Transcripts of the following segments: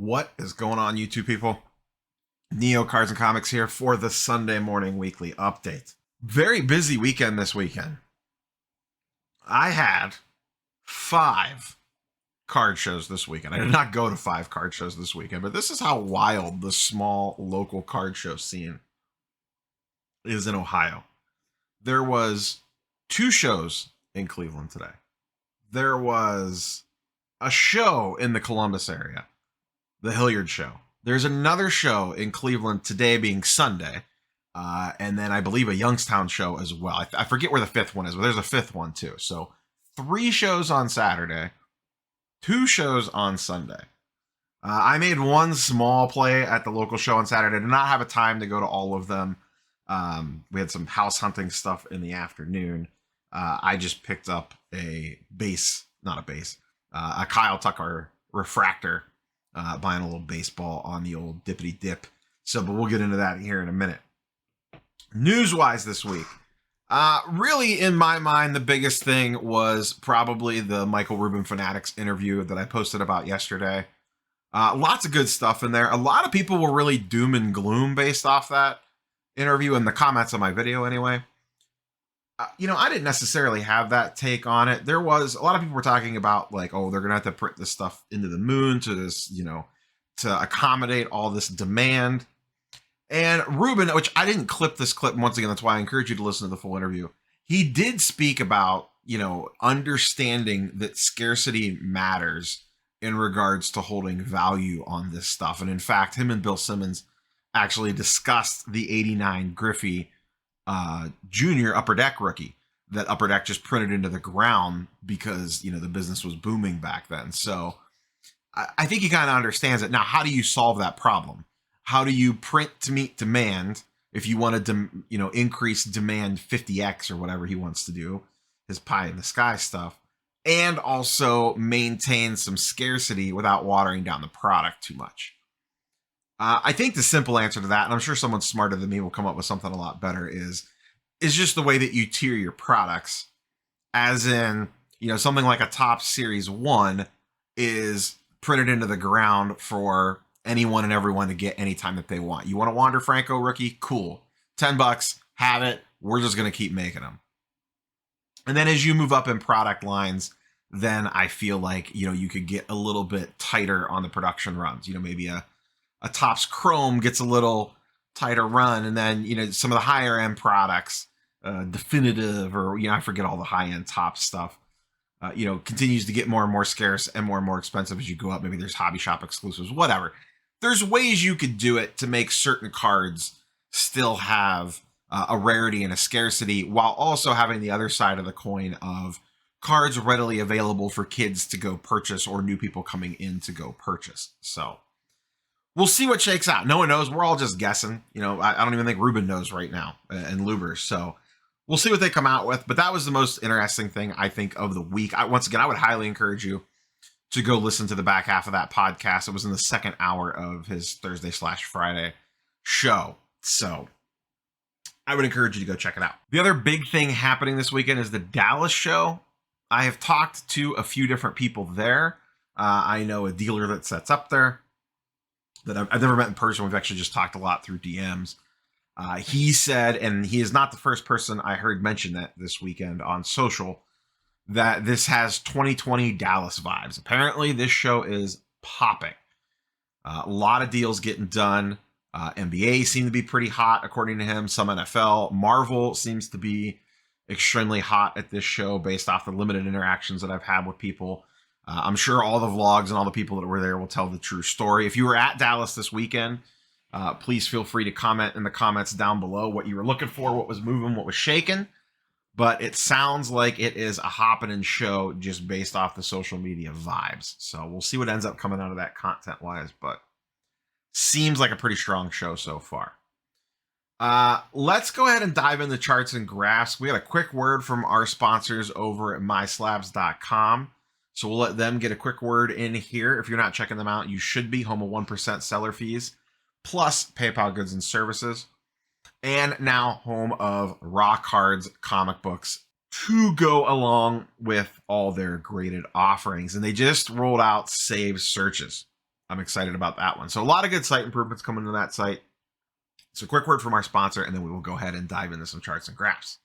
What is going on, YouTube people? Neo Cards and Comics here for the Sunday morning weekly update. Very busy weekend this weekend. I had 5 card shows this weekend. I did not go to 5 card shows this weekend, but this is how wild the small local card show scene is in Ohio. There was 2 shows in Cleveland today. There was a show in the Columbus area, the Hilliard Show. There's another show in Cleveland today, being Sunday, and then I believe a Youngstown show as well. I forget where the 5th one is, but there's a 5th one too. So 3 shows on Saturday, 2 shows on Sunday. I made one small play at the local show on Saturday. I did not have a time to go to all of them. We had some house hunting stuff in the afternoon. I just picked up a Kyle Tucker refractor, buying a little baseball on the old dippity dip. So, but we'll get into that here in a minute. News-wise this week, really in my mind, the biggest thing was probably the Michael Rubin Fanatics interview that I posted about yesterday. Lots of good stuff in there. A lot of people were really doom and gloom based off that interview in the comments on my video anyway. I didn't necessarily have that take on it. There was a lot of people were talking about like, oh, they're going to have to print this stuff into the moon to this, to accommodate all this demand. And Rubin, which I didn't clip this clip, once again, that's why I encourage you to listen to the full interview. He did speak about, understanding that scarcity matters in regards to holding value on this stuff. And in fact, him and Bill Simmons actually discussed the 89 Griffey junior Upper Deck rookie that Upper Deck just printed into the ground because, the business was booming back then. So I think he kind of understands it. Now, how do you solve that problem? How do you print to meet demand if you want to, increase demand 50x or whatever he wants to do, his pie in the sky stuff, and also maintain some scarcity without watering down the product too much? I think the simple answer to that, and I'm sure someone smarter than me will come up with something a lot better, is just the way that you tier your products. As in, something like a Top Series 1 is printed into the ground for anyone and everyone to get anytime that they want. You want a Wander Franco rookie? Cool. $10, have it. We're just going to keep making them. And then as you move up in product lines, then I feel like, you could get a little bit tighter on the production runs. Maybe a Topps Chrome gets a little tighter run, and then some of the higher end products, Definitive, or I forget all the high end top stuff, continues to get more and more scarce and more expensive as you go up. Maybe there's hobby shop exclusives, whatever. There's ways you could do it to make certain cards still have a rarity and a scarcity, while also having the other side of the coin of cards readily available for kids to go purchase or new people coming in to go purchase. So we'll see what shakes out. No one knows. We're all just guessing. I don't even think Rubin knows right now, and Luber. So we'll see what they come out with. But that was the most interesting thing, I think, of the week. Once again, I would highly encourage you to go listen to the back half of that podcast. It was in the second hour of his Thursday/Friday show. So I would encourage you to go check it out. The other big thing happening this weekend is the Dallas show. I have talked to a few different people there. I know a dealer that sets up there that I've never met in person. We've actually just talked a lot through DMs. He said, and he is not the first person I heard mention that this weekend on social, that this has 2020 Dallas vibes. Apparently, this show is popping. A lot of deals getting done. NBA seem to be pretty hot, according to him. Some NFL. Marvel seems to be extremely hot at this show based off the limited interactions that I've had with people. I'm sure all the vlogs and all the people that were there will tell the true story. If you were at Dallas this weekend, please feel free to comment in the comments down below what you were looking for, what was moving, what was shaking. But it sounds like it is a happening show just based off the social media vibes. So we'll see what ends up coming out of that content-wise, but seems like a pretty strong show so far. Let's go ahead and dive into charts and graphs. We got a quick word from our sponsors over at myslabs.com. So we'll let them get a quick word in here. If you're not checking them out, you should be. Home of 1% seller fees, plus PayPal goods and services. And now home of Raw Cards comic books to go along with all their graded offerings. And they just rolled out save searches. I'm excited about that one. So a lot of good site improvements coming to that site. So quick word from our sponsor, and then we will go ahead and dive into some charts and graphs.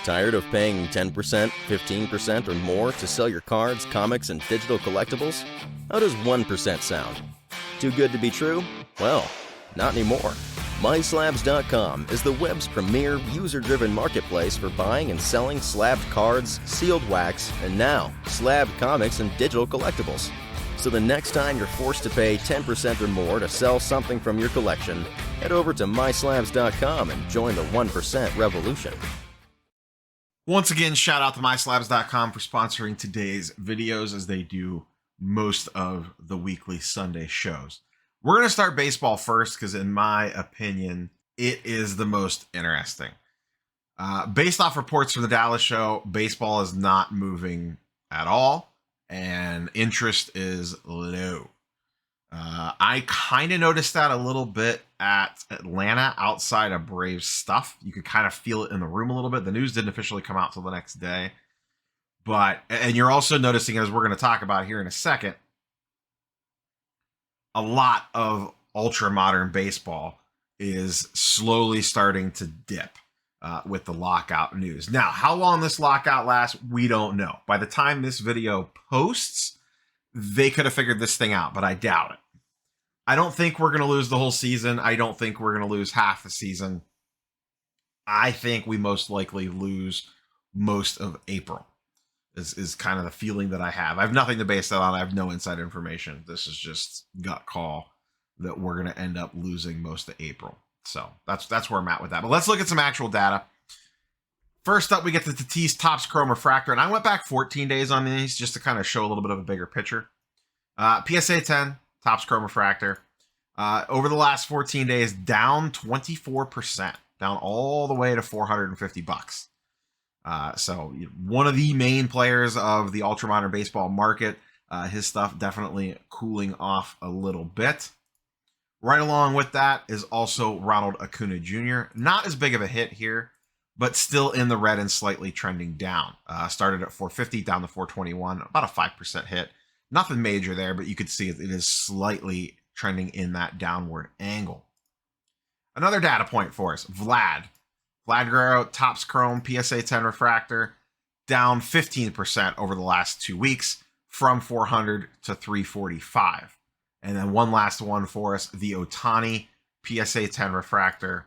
Tired of paying 10%, 15%, or more to sell your cards, comics, and digital collectibles? How does 1% sound? Too good to be true? Well, not anymore. MySlabs.com is the web's premier user-driven marketplace for buying and selling slabbed cards, sealed wax, and now slabbed comics and digital collectibles. So the next time you're forced to pay 10% or more to sell something from your collection, head over to MySlabs.com and join the 1% revolution. Once again, shout out to MySlabs.com for sponsoring today's videos, as they do most of the weekly Sunday shows. We're going to start baseball first because, in my opinion, it is the most interesting. Based off reports from the Dallas show, baseball is not moving at all, and interest is low. I kind of noticed that a little bit at Atlanta outside of Braves stuff. You could kind of feel it in the room a little bit. The news didn't officially come out till the next day. And you're also noticing, as we're going to talk about here in a second, a lot of ultra modern baseball is slowly starting to dip with the lockout news. Now, how long this lockout lasts, we don't know. By the time this video posts, they could have figured this thing out, but I doubt it. I don't think we're going to lose the whole season. I don't think we're going to lose half the season. I think we most likely lose most of April. Is kind of the feeling that I have. I have nothing to base that on. I have no inside information. This is just gut call that we're going to end up losing most of April. So that's where I'm at with that. But let's look at some actual data. First up, we get the Tatis Topps Chrome Refractor. And I went back 14 days on these just to kind of show a little bit of a bigger picture. PSA 10, Topps Chrome Refractor. Over the last 14 days, down 24%. Down all the way to $450. So one of the main players of the ultra modern baseball market, his stuff definitely cooling off a little bit. Right along with that is also Ronald Acuna Jr. Not as big of a hit here, but still in the red and slightly trending down. Started at 450 down to 421, about a 5% hit. Nothing major there, but you could see it is slightly trending in that downward angle. Another data point for us, Vlad Guerrero, Topps Chrome, PSA 10 Refractor, down 15% over the last 2 weeks from 400 to 345. And then one last one for us, the Ohtani PSA 10 Refractor.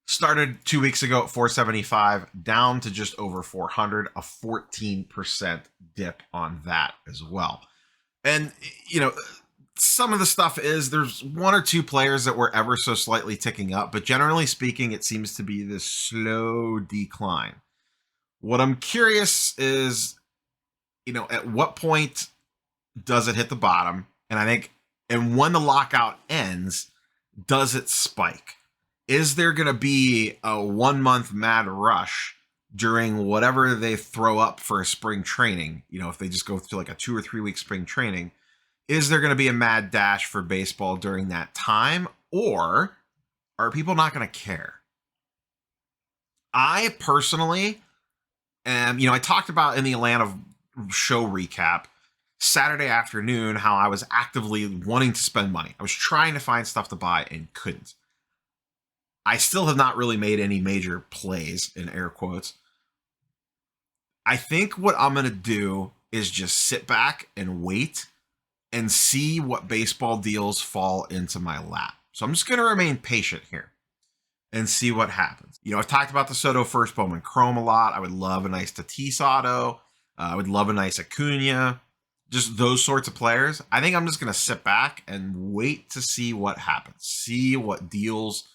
Started 2 weeks ago at 475, down to just over 400, a 14% dip on that as well. And, some of the stuff is there's one or two players that were ever so slightly ticking up, but generally speaking, it seems to be this slow decline. What I'm curious is, at what point does it hit the bottom? And when the lockout ends, does it spike? Is there going to be a 1 month mad rush during whatever they throw up for a spring training? If they just go through like a 2 or 3 week spring training, is there going to be a mad dash for baseball during that time, or are people not going to care? I personally am, I talked about in the Atlanta show recap Saturday afternoon how I was actively wanting to spend money. I was trying to find stuff to buy and couldn't. I still have not really made any major plays, in air quotes. I think what I'm going to do is just sit back and wait and see what baseball deals fall into my lap. So I'm just going to remain patient here and see what happens. I've talked about the Soto First Bowman Chrome a lot. I would love a nice Tatis auto. I would love a nice Acuna. Just those sorts of players. I think I'm just going to sit back and wait to see what happens. See what deals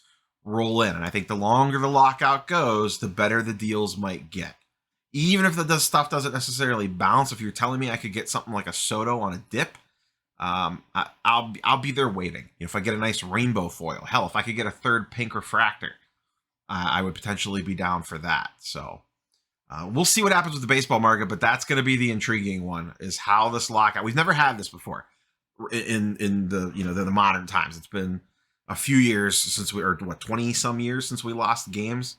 roll in. And I think the longer the lockout goes, the better the deals might get. Even if the stuff doesn't necessarily bounce, if you're telling me I could get something like a Soto on a dip, I'll be there waiting. If I get a nice rainbow foil, hell, if I could get a third pink refractor, I would potentially be down for that. So we'll see what happens with the baseball market, but that's going to be the intriguing one, is how this lockout. We've never had this before in the modern times. It's been a few years since 20 some years since we lost games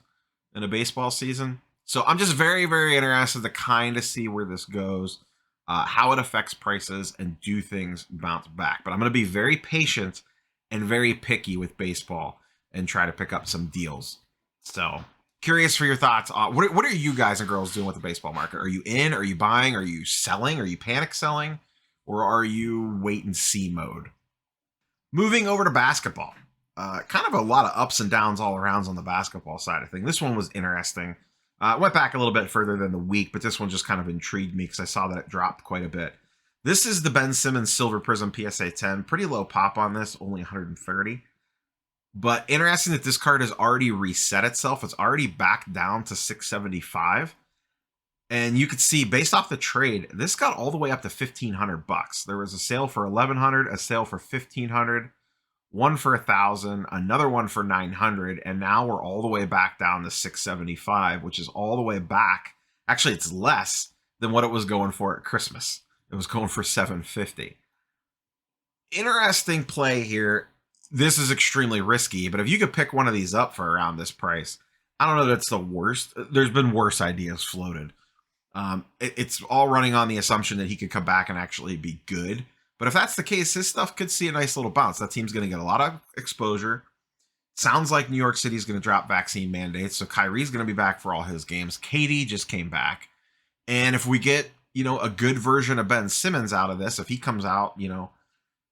in a baseball season. So I'm just very, very interested to kind of see where this goes. how it affects prices, and do things bounce back. But I'm going to be very patient and very picky with baseball and try to pick up some deals. So curious for your thoughts. What are you guys and girls doing with the baseball market? Are you in? Are you buying? Are you selling? Are you panic selling? Or are you wait and see mode? Moving over to basketball. Kind of a lot of ups and downs all around on the basketball side of things. This one was interesting. Went back a little bit further than the week, but this one just kind of intrigued me because I saw that it dropped quite a bit. This is the Ben Simmons Silver Prism PSA 10. Pretty low pop on this, only 130. But interesting that this card has already reset itself. It's already back down to 675. And you could see, based off the trade, this got all the way up to $1,500. There was a sale for $1,100, a sale for $1,500, one for $1,000, another one for $900, and now we're all the way back down to $675, which is all the way back. Actually, it's less than what it was going for at Christmas. It was going for $750. Interesting play here. This is extremely risky, but if you could pick one of these up for around this price, I don't know that it's the worst. There's been worse ideas floated. It's all running on the assumption that he could come back and actually be good. But if that's the case, his stuff could see a nice little bounce. That team's going to get a lot of exposure. Sounds like New York City's going to drop vaccine mandates, so Kyrie's going to be back for all his games. KD just came back. And if we get, a good version of Ben Simmons out of this, if he comes out,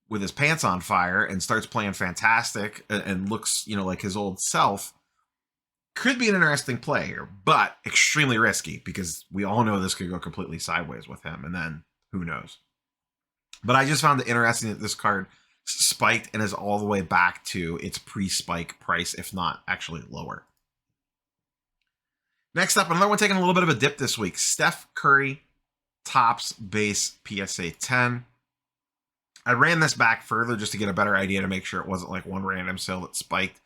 with his pants on fire and starts playing fantastic and looks, like his old self, could be an interesting play here, but extremely risky because we all know this could go completely sideways with him, and then who knows. But I just found it interesting that this card spiked and is all the way back to its pre-spike price, if not actually lower. Next up, another one taking a little bit of a dip this week. Steph Curry Topps Base PSA 10. I ran this back further just to get a better idea to make sure it wasn't like one random sale that spiked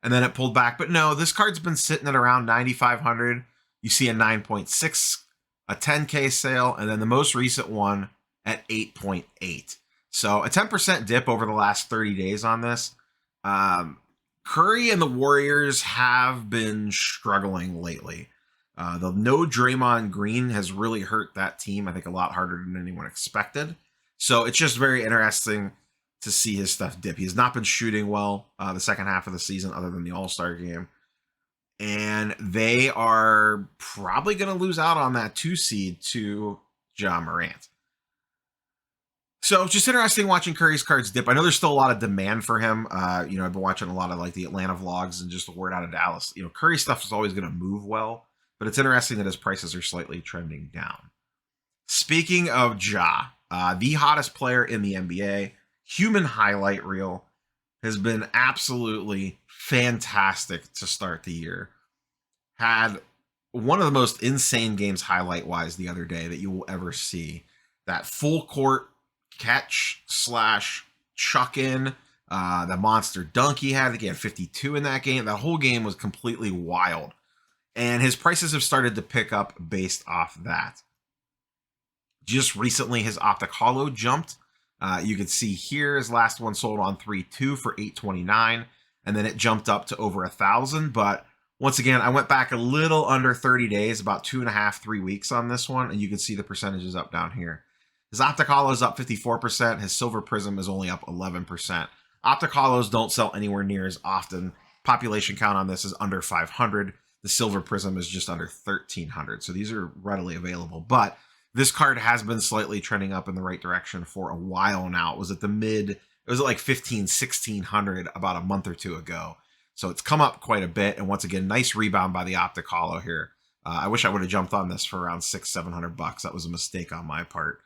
and then it pulled back. But no, this card's been sitting at around 9,500. You see a 9.6, a 10K sale, and then the most recent one at 8.8. So a 10% dip over the last 30 days on this. Curry and the Warriors have been struggling lately. The no Draymond Green has really hurt that team, I think, a lot harder than anyone expected. So it's just very interesting to see his stuff dip. He has not been shooting well the second half of the season other than the All-Star game. And they are probably going to lose out on that 2 seed to Ja Morant. So just interesting watching Curry's cards dip. I know there's still a lot of demand for him. I've been watching a lot of like the Atlanta vlogs and just the word out of Dallas. Curry stuff is always going to move well, but it's interesting that his prices are slightly trending down. Speaking of Ja, the hottest player in the NBA, human highlight reel, has been absolutely fantastic to start the year. Had one of the most insane games highlight-wise the other day that you will ever see. That full court catch / chuck in, the monster dunk he had. I think he had 52 in that game. That whole game was completely wild. And his prices have started to pick up based off that. Just recently, his Optic Holo jumped. You can see here his last one sold on 3/2 for $829, and then it jumped up to over 1,000. But once again, I went back a little under 30 days, about 2.5, 3 weeks on this one, and you can see the percentages up down here. His Optic Holo is up 54%. His Silver Prism is only up 11%. Optic Holos don't sell anywhere near as often. Population count on this is under 500. The Silver Prism is just under 1,300. So these are readily available. But this card has been slightly trending up in the right direction for a while now. It was at it was at like 1,500, 1,600 about a month or two ago. So it's come up quite a bit. And once again, nice rebound by the Optic Holo here. I wish I would have jumped on this for around $600-700. That was a mistake on my part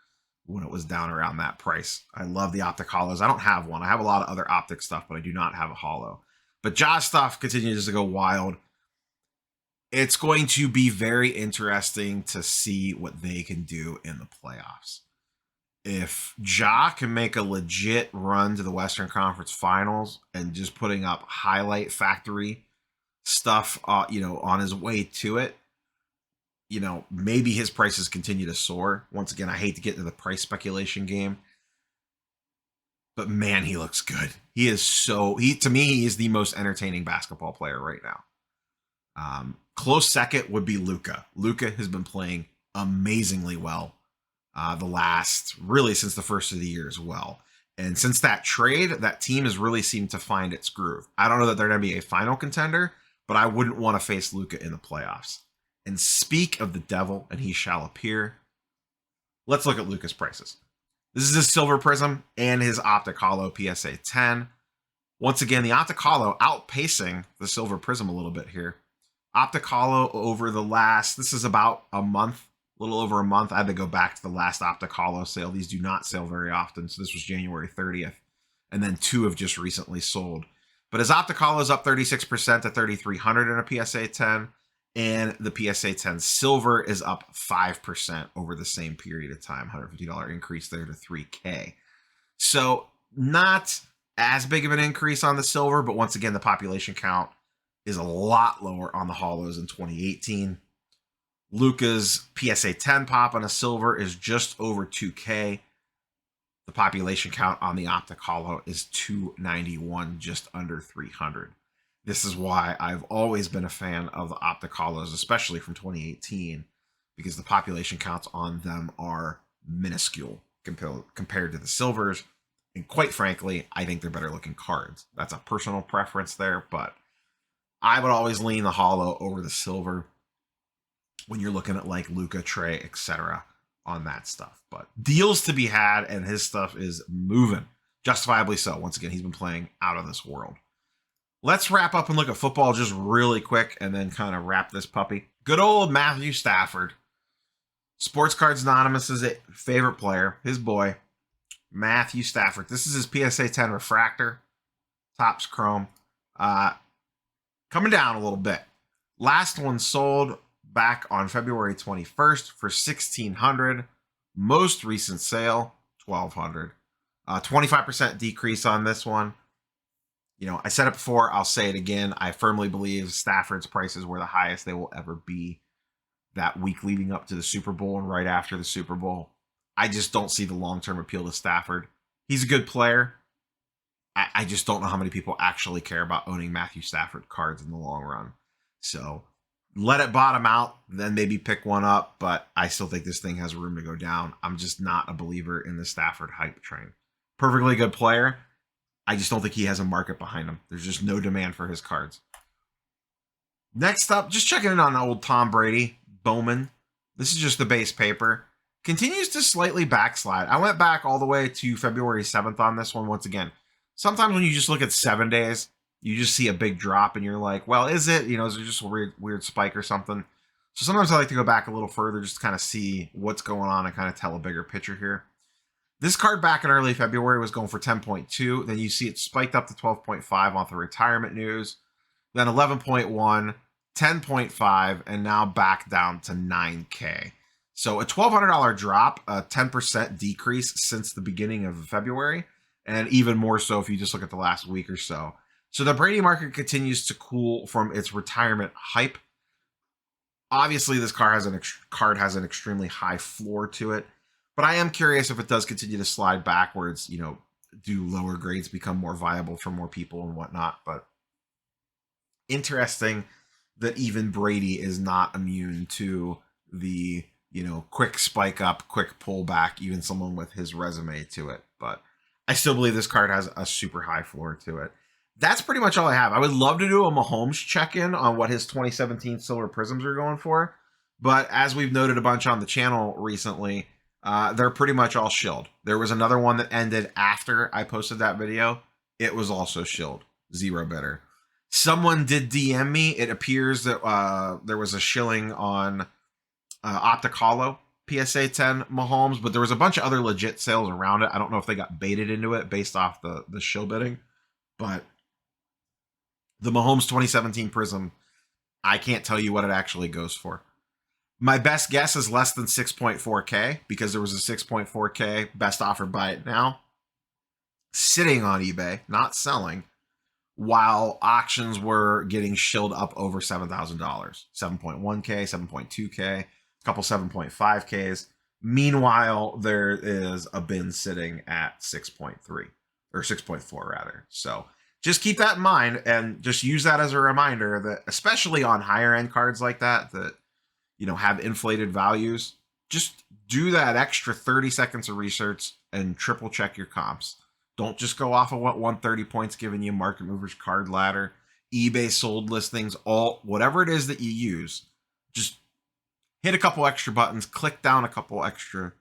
when it was down around that price. I love the Optic Holos. I don't have one. I have a lot of other Optic stuff, but I do not have a Holo. But Ja stuff continues to go wild. It's going to be very interesting to see what they can do in the playoffs. If Ja can make a legit run to the Western Conference Finals and just putting up highlight factory stuff, on his way to it, maybe his prices continue to soar. Once again, I hate to get into the price speculation game, but man, he looks good. To me, he is the most entertaining basketball player right now. Close second would be Luka. Luka has been playing amazingly well. really since the first of the year as well. And since that trade, that team has really seemed to find its groove. I don't know that they're going to be a final contender, but I wouldn't want to face Luka in the playoffs. And speak of the devil, and he shall appear. Let's look at Luka's prices. This is his Silver Prism and his Optic Holo PSA 10. Once again, the Optic Holo outpacing the Silver Prism a little bit here. Optic Holo over the last, this is about a month, a little over a month. I had to go back to the last Optic Holo sale. These do not sell very often, so this was January 30th. And then 2 have just recently sold. But his Optic Holo is up 36% to 3,300 in a PSA 10. And the PSA 10 Silver is up 5% over the same period of time. $150 increase there to 3K. So not as big of an increase on the Silver, but once again, the population count is a lot lower on the Holos in 2018. Luka's PSA 10 pop on a Silver is just over 2K. The population count on the Optic Holo is 291, just under 300. This is why I've always been a fan of the Optic Holos, especially from 2018, because the population counts on them are minuscule compared to the Silvers. And quite frankly, I think they're better looking cards. That's a personal preference there, but I would always lean the Holo over the Silver when you're looking at like Luka, Trey, etc. on that stuff. But deals to be had, and his stuff is moving. Justifiably so. Once again, he's been playing out of this world. Let's wrap up and look at football just really quick and then kind of wrap this puppy. Good old Matthew Stafford. Sports Cards Anonymous' favorite player, his boy, Matthew Stafford. This is his PSA 10 refractor. Topps chrome. Coming down a little bit. Last one sold back on February 21st for $1,600. Most recent sale, $1,200. 25% decrease on this one. You know, I said it before, I'll say it again. I firmly believe Stafford's prices were the highest they will ever be that week leading up to the Super Bowl and right after the Super Bowl. I just don't see the long-term appeal to Stafford. He's a good player. I just don't know how many people actually care about owning Matthew Stafford cards in the long run. So let it bottom out, then maybe pick one up, but I still think this thing has room to go down. I'm just not a believer in the Stafford hype train. Perfectly good player. I just don't think he has a market behind him. There's just no demand for his cards. Next up, just checking in on old Tom Brady, Bowman. This is just the base paper. Continues to slightly backslide. I went back all the way to February 7th on this one once again. Sometimes when you just look at 7 days, you just see a big drop and you're like, well, is it? You know, is there just a weird spike or something? So sometimes I like to go back a little further just to kind of see what's going on and kind of tell a bigger picture here. This card back in early February was going for 10.2. Then you see it spiked up to 12.5 off the retirement news. Then 11.1, 10.5, and now back down to 9K. So a $1,200 drop, a 10% decrease since the beginning of February, and even more so if you just look at the last week or so. So the Brady market continues to cool from its retirement hype. Obviously, this card has an extremely high floor to it. But I am curious if it does continue to slide backwards, you know, do lower grades become more viable for more people and whatnot. But interesting that even Brady is not immune to the, you know, quick spike up, quick pullback, even someone with his resume to it. But I still believe this card has a super high floor to it. That's pretty much all I have. I would love to do a Mahomes check-in on what his 2017 Silver Prisms are going for. But as we've noted a bunch on the channel recently, they're pretty much all shilled. There was another one that ended after I posted that video. It was also shilled. Zero bidder. Someone did DM me. It appears that there was a shilling on Optic Holo PSA 10 Mahomes, but there was a bunch of other legit sales around it. I don't know if they got baited into it based off the shill bidding, but the Mahomes 2017 Prism, I can't tell you what it actually goes for. My best guess is less than 6.4K because there was a 6.4K best offer buy it now sitting on eBay, not selling, while auctions were getting shilled up over $7,000. 7.1K, 7.2K, a couple 7.5Ks. Meanwhile, there is a bin sitting at 6.3 or 6.4 rather. So just keep that in mind and just use that as a reminder that especially on higher end cards like that, you know, have inflated values, just do that extra 30 seconds of research and triple check your comps. Don't just go off of what 130 points giving you, Market Movers, Card Ladder, eBay sold listings, all whatever it is that you use. Just hit a couple extra buttons, click down a couple extra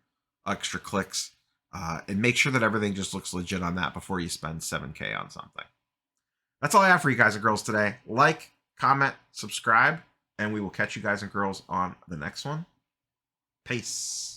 clicks, and make sure that everything just looks legit on that before you spend 7K on something. That's all I have for you guys and girls today. Like, comment, subscribe, and we will catch you guys and girls on the next one. Peace.